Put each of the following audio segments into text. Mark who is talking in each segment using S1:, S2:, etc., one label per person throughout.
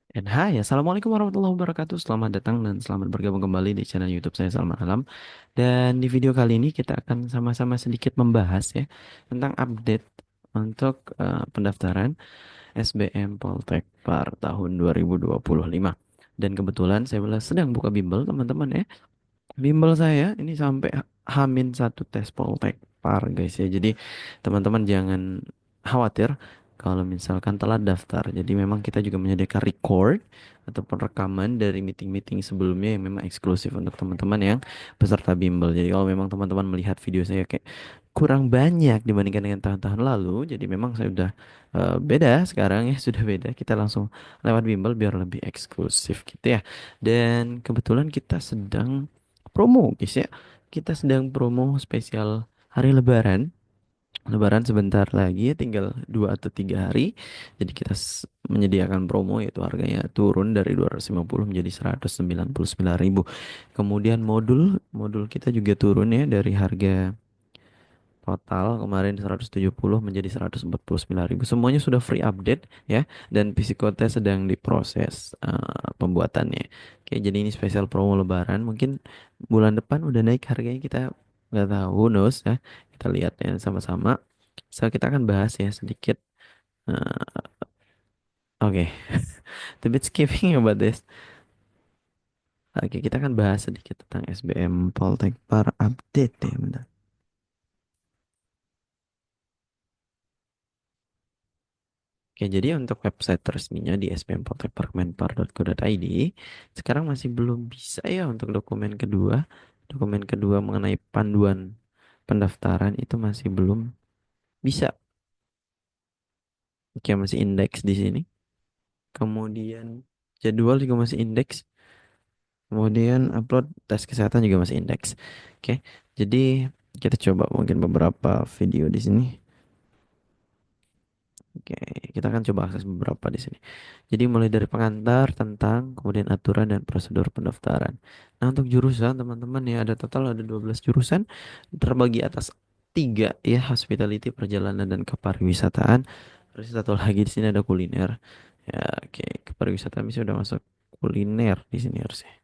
S1: Dan hai, Assalamualaikum warahmatullahi wabarakatuh. Selamat datang dan selamat bergabung kembali di channel YouTube saya Salman Alam. Dan di video kali ini kita akan sama-sama sedikit membahas ya tentang update untuk pendaftaran SBM Poltek Par tahun 2025. Dan kebetulan saya sedang buka bimbel teman-teman ya. Bimbel saya ini sampai Hamin satu tes Poltek Par guys ya. Jadi teman-teman jangan khawatir kalau misalkan telat daftar. Jadi memang kita juga menyediakan record ataupun rekaman dari meeting-meeting sebelumnya yang memang eksklusif untuk teman-teman yang peserta bimbel. Jadi kalau memang teman-teman melihat video saya kayak kurang banyak dibandingkan dengan tahun-tahun lalu, jadi memang saya udah beda sekarang ya, sudah beda. Kita langsung lewat bimbel biar lebih eksklusif gitu ya. Dan kebetulan kita sedang promo guys ya. Kita sedang promo spesial hari Lebaran. Lebaran sebentar lagi, tinggal 2 atau 3 hari. Jadi kita menyediakan promo yaitu harganya turun dari 250 menjadi 199.000. Kemudian modul modul kita juga turun ya dari harga total kemarin 170 menjadi 149.000. Semuanya sudah free update ya, dan psikotest sedang diproses pembuatannya. Oke, jadi ini spesial promo Lebaran. Mungkin bulan depan udah naik harganya, kita nggak tahu, who knows ya. Kita lihat ya sama-sama. So kita akan bahas ya sedikit. eh, Oke, the bit skipping about this. Oke, kita akan bahas sedikit tentang SBM Poltekpar update ya, bentar. Oke, jadi untuk website resminya di sbmpoltekparkemenpar.go.id sekarang masih belum bisa ya untuk dokumen kedua. Dokumen kedua mengenai panduan pendaftaran itu masih belum bisa. Oke, masih indeks di sini. Kemudian jadwal juga masih indeks. Kemudian upload tes kesehatan juga masih indeks. Oke, jadi kita coba mungkin beberapa video di sini. Oke, kita akan coba akses beberapa di sini. Jadi mulai dari pengantar tentang kemudian aturan dan prosedur pendaftaran. Nah, untuk jurusan teman-teman ya ada total ada 12 jurusan terbagi atas tiga ya, hospitality, perjalanan dan kepariwisataan. Terus satu lagi di sini ada kuliner. Ya, oke, kepariwisataan bisa udah masuk kuliner di sini harusnya.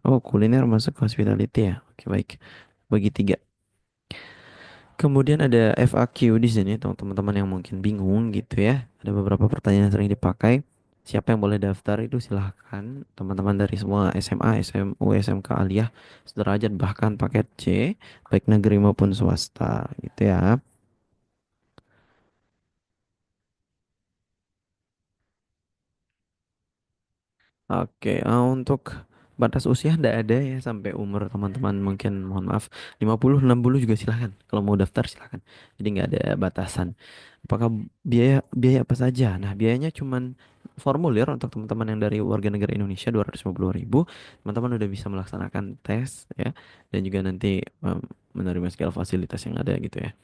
S1: Oh, kuliner masuk hospitality ya. Oke, baik. Bagi tiga. Kemudian ada FAQ di sini untuk teman-teman yang mungkin bingung gitu ya. Ada beberapa pertanyaan yang sering dipakai. Siapa yang boleh daftar itu silahkan teman-teman dari semua SMA, SMU, SMK, Aliyah, sederajat bahkan paket C, baik negeri maupun swasta gitu ya. Oke, untuk batas usia ndak ada ya sampai umur teman-teman mungkin mohon maaf 50, 60 juga silahkan. Kalau mau daftar silahkan. Jadi nggak ada batasan. Apakah biaya biaya apa saja? Nah, biayanya cuman formulir untuk teman-teman yang dari warga negara Indonesia 250.000. Teman-teman udah bisa melaksanakan tes ya, dan juga nanti menerima segala fasilitas yang ada gitu ya.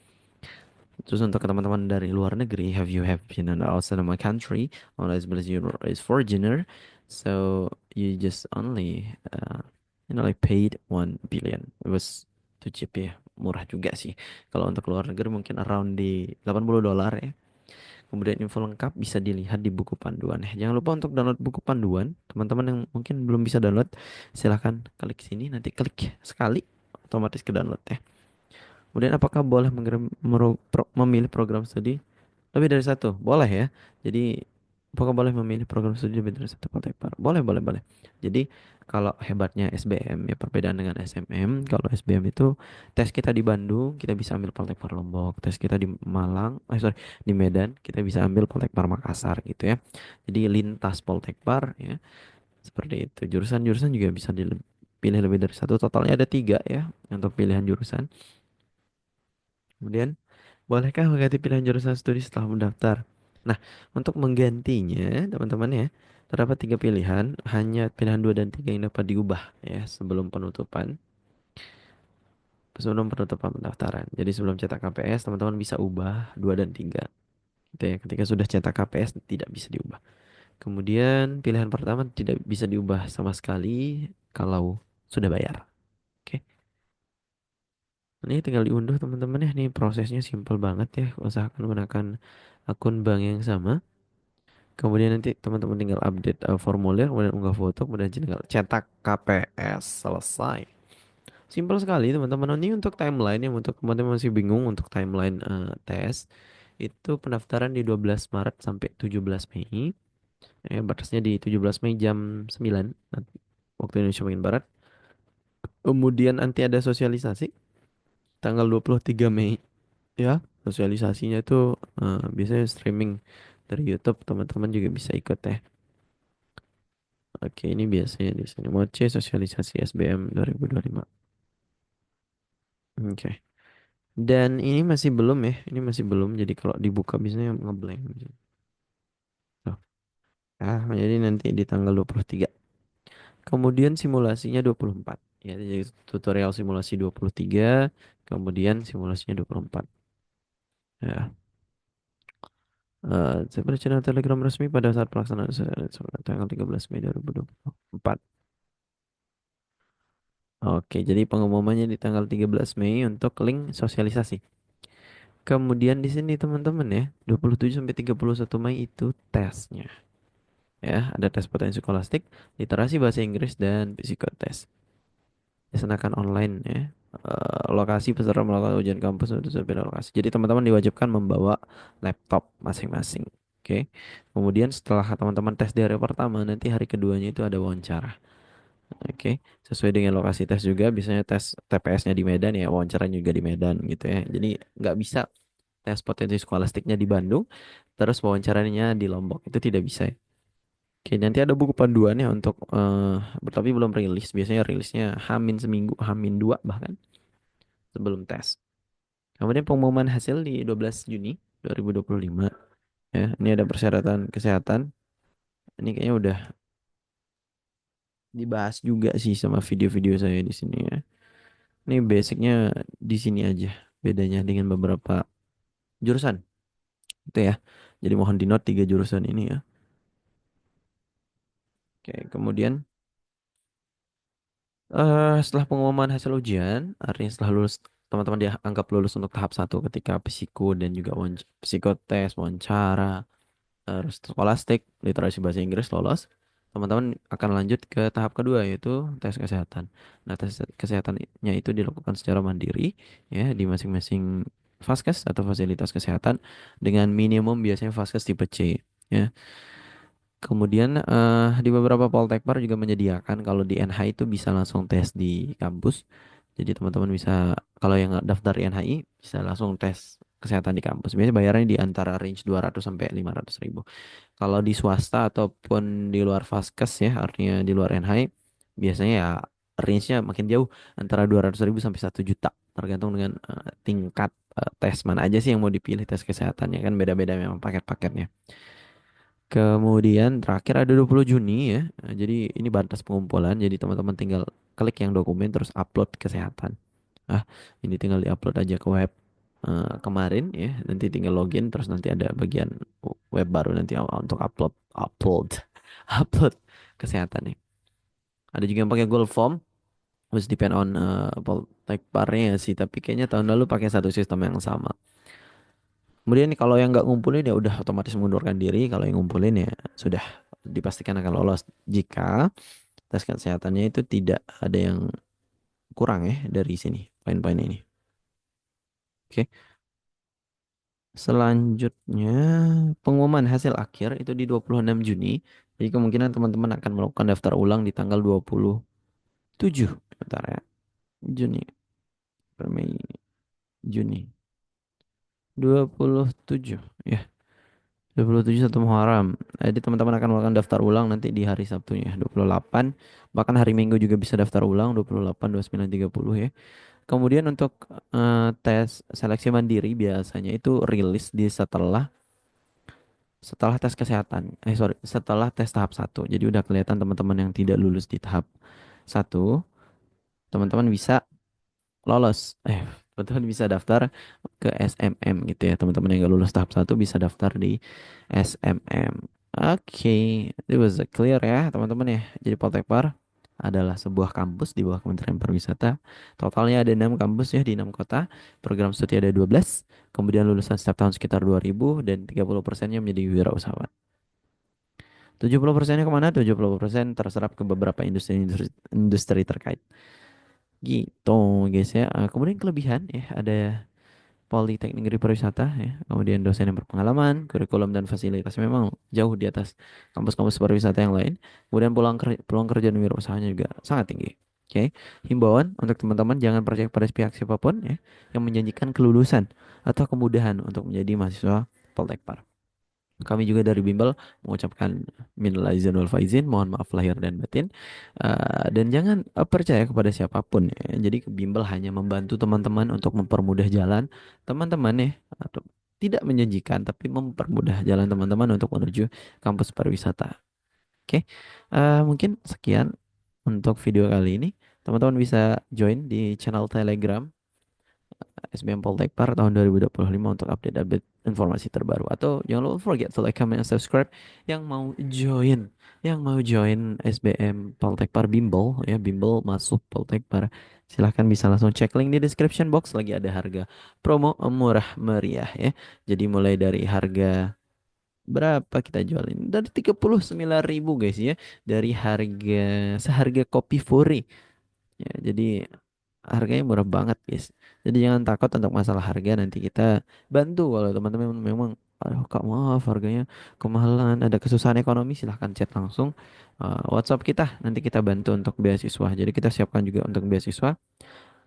S1: Terus untuk teman-teman dari luar negeri, have been outside of my country, unless because you is foreigner, so you just only like paid 1 billion. It was too cheap ya, murah juga sih. Kalau untuk luar negeri mungkin around di $80 ya. Kemudian info lengkap bisa dilihat di buku panduan ya. Jangan lupa untuk download buku panduan. Teman-teman yang mungkin belum bisa download, silahkan klik sini, nanti klik sekali otomatis ke download ya. Kemudian apakah boleh memilih program studi lebih dari satu? Boleh ya. Jadi apakah boleh memilih program studi lebih dari satu Poltekpar? Boleh, boleh, boleh. Jadi kalau hebatnya SBM ya perbedaan dengan SMM, kalau SBM itu tes kita di Bandung, kita bisa ambil Poltekpar Lombok. Tes kita di Malang, sorry, di Medan, kita bisa ambil Poltekpar Makassar gitu ya. Jadi lintas Poltekpar ya, seperti itu. Jurusan-jurusan juga bisa dipilih lebih dari satu. Totalnya ada tiga ya untuk pilihan jurusan. Kemudian bolehkah mengganti pilihan jurusan studi setelah mendaftar? Nah, untuk menggantinya, teman-teman ya, terdapat tiga pilihan. Hanya pilihan 2 dan 3 yang dapat diubah ya sebelum penutupan pendaftaran. Jadi sebelum cetak KPS, teman-teman bisa ubah 2 dan 3. Gitu ya. Ketika sudah cetak KPS tidak bisa diubah. Kemudian pilihan pertama tidak bisa diubah sama sekali kalau sudah bayar. Oke. Ini tinggal diunduh teman-teman ya. Ini prosesnya simple banget ya. Usahakan menggunakan akun bank yang sama. Kemudian nanti teman-teman tinggal update formulir, kemudian unggah foto, kemudian tinggal cetak KPS, selesai. Simpel sekali teman-teman. Ini untuk timeline yang untuk teman-teman masih bingung untuk timeline tes. Itu pendaftaran di 12 Maret sampai 17 Mei. Batasnya di 17 Mei jam 9 nanti, waktu Indonesia bagian Barat. Kemudian nanti ada sosialisasi tanggal 23 Mei. Ya, sosialisasinya itu biasanya streaming dari YouTube, teman-teman juga bisa ikut ya. Oke, ini biasanya di sini. Moce sosialisasi SBM 2025. Oke. Dan ini masih belum ya, ini masih belum. Jadi kalau dibuka biasanya ngeblank gitu. Tuh. Jadi nanti di tanggal 23. Kemudian simulasinya 24. Ya, jadi tutorial simulasi 23, kemudian simulasinya 24. Ya. Saya pada channel Telegram resmi pada saat pelaksanaan tanggal 13 Mei 2024. Oke, jadi pengumumannya di tanggal 13 Mei untuk link sosialisasi. Kemudian di sini teman-teman ya, 27 sampai 31 Mei itu tesnya. Ya, ada tes potensi skolastik, literasi bahasa Inggris dan psikotes. Dilaksanakan online ya. Lokasi peserta melakukan ujian kampus untuk berbeda lokasi. Jadi teman-teman diwajibkan membawa laptop masing-masing. Oke. Kemudian setelah teman-teman tes di hari pertama, nanti hari keduanya itu ada wawancara. Oke. Sesuai dengan lokasi tes juga, biasanya tes TPS-nya di Medan ya, wawancaranya juga di Medan gitu ya. Jadi nggak bisa tes potensi skolastiknya di Bandung, terus wawancaranya di Lombok. Itu tidak bisa ya. Oke, nanti ada buku panduannya untuk tapi belum rilis. Biasanya rilisnya Hamin seminggu, Hamin 2 bahkan sebelum tes. Kemudian pengumuman hasil di 12 Juni 2025. Ya, ini ada persyaratan kesehatan. Ini kayaknya udah dibahas juga sih sama video-video saya di sini ya. Ini basicnya di sini aja. Bedanya dengan beberapa jurusan. Itu ya. Jadi mohon di note 3 jurusan ini ya. Oke, kemudian setelah pengumuman hasil ujian, artinya setelah lulus, teman-teman dianggap lulus untuk tahap 1 ketika psiko dan juga psikotes, wawancara, terus skolastik, literasi bahasa Inggris lolos. Teman-teman akan lanjut ke tahap kedua yaitu tes kesehatan. Nah, tes kesehatannya itu dilakukan secara mandiri ya di masing-masing vaskes atau fasilitas kesehatan dengan minimum biasanya vaskes tipe C ya. Kemudian di beberapa Poltekpar juga menyediakan kalau di NH itu bisa langsung tes di kampus. Jadi teman-teman bisa kalau yang nggak daftar di NHI bisa langsung tes kesehatan di kampus. Biasanya bayarannya di antara range 200 sampai 500 ribu. Kalau di swasta ataupun di luar Vaskes ya, artinya di luar NHI, biasanya ya range-nya makin jauh antara 200 ribu sampai 1 juta. Tergantung dengan tingkat tes mana aja sih yang mau dipilih tes kesehatannya kan beda-beda memang paket-paketnya. Kemudian terakhir ada 20 Juni ya. Jadi ini batas pengumpulan. Jadi teman-teman tinggal klik yang dokumen terus upload kesehatan. Ah, ini tinggal diupload aja ke web kemarin ya. Nanti tinggal login terus nanti ada bagian web baru nanti untuk upload upload upload kesehatan nih. Ada juga yang pakai Google Form. Which depend on Poltekparnya sih. Tapi kayaknya tahun lalu pakai satu sistem yang sama. Kemudian kalau yang nggak ngumpulin ya udah otomatis mengundurkan diri. Kalau yang ngumpulin ya sudah dipastikan akan lolos jika tes kesehatannya itu tidak ada yang kurang ya dari sini poin-poin ini. Oke. Selanjutnya pengumuman hasil akhir itu di 26 Juni. Jadi kemungkinan teman-teman akan melakukan daftar ulang di tanggal 27. Bentar ya. Juni, Mei, Juni. 27 ya. 27 satu Muharram. Jadi teman-teman akan melakukan daftar ulang nanti di hari Sabtunya 28. Bahkan hari Minggu juga bisa daftar ulang 28, 29, 30 ya. Kemudian untuk tes seleksi mandiri biasanya itu rilis di setelah tes kesehatan. Sorry, setelah tes tahap 1. Jadi udah kelihatan teman-teman yang tidak lulus di tahap 1, teman-teman bisa lolos. Teman-teman bisa daftar ke SMM gitu ya. Teman-teman yang gak lulus tahap 1 bisa daftar di SMM. Oke, it was clear ya teman-teman ya. Jadi Poltekpar adalah sebuah kampus di bawah Kementerian Pariwisata. Totalnya ada 6 kampus ya di 6 kota. Program studi ada 12. Kemudian lulusan setiap tahun sekitar 2.000 dan 30%-nya menjadi wirausahawan. 70%-nya kemana? 70% terserap ke beberapa industri terkait. Gitu guys ya. Kemudian kelebihan ya ada Politeknik Negeri Pariwisata ya. Kemudian dosen yang berpengalaman, kurikulum dan fasilitas memang jauh di atas kampus-kampus pariwisata yang lain. Kemudian peluang kerja dan wirausahanya juga sangat tinggi. Oke, himbauan untuk teman-teman jangan percaya pada pihak siapapun ya yang menjanjikan kelulusan atau kemudahan untuk menjadi mahasiswa Poltekpar. Kami juga dari Bimbel mengucapkan minal aizin wal faizin, mohon maaf lahir dan batin. Dan jangan percaya kepada siapapun ya. Jadi Bimbel hanya membantu teman-teman untuk mempermudah jalan teman-teman ya, atau tidak menjanjikan tapi mempermudah jalan teman-teman untuk menuju kampus pariwisata. Oke, mungkin sekian untuk video kali ini. Teman-teman bisa join di channel Telegram SBM Poltekpar tahun 2025 untuk update-update informasi terbaru. Atau jangan lupa forget to like, comment, and subscribe yang mau join, SBM Poltekpar Bimbel ya, Bimbel masuk Poltekpar. Silahkan bisa langsung cek link di description box, lagi ada harga promo murah meriah ya. Jadi mulai dari harga berapa kita jualin? Dari 39.000 guys ya. Dari harga seharga kopi Furi. Ya, jadi harganya murah banget guys. Jadi jangan takut untuk masalah harga, nanti kita bantu kalau teman-teman memang aduh kak maaf harganya kemahalan, ada kesusahan ekonomi, silahkan chat langsung WhatsApp kita, nanti kita bantu untuk beasiswa. Jadi kita siapkan juga untuk beasiswa.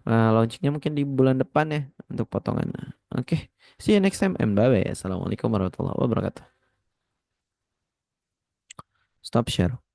S1: Launchingnya mungkin di bulan depan ya untuk potongan. Oke, see you next time and bye bye. Assalamualaikum warahmatullahi wabarakatuh. Stop share.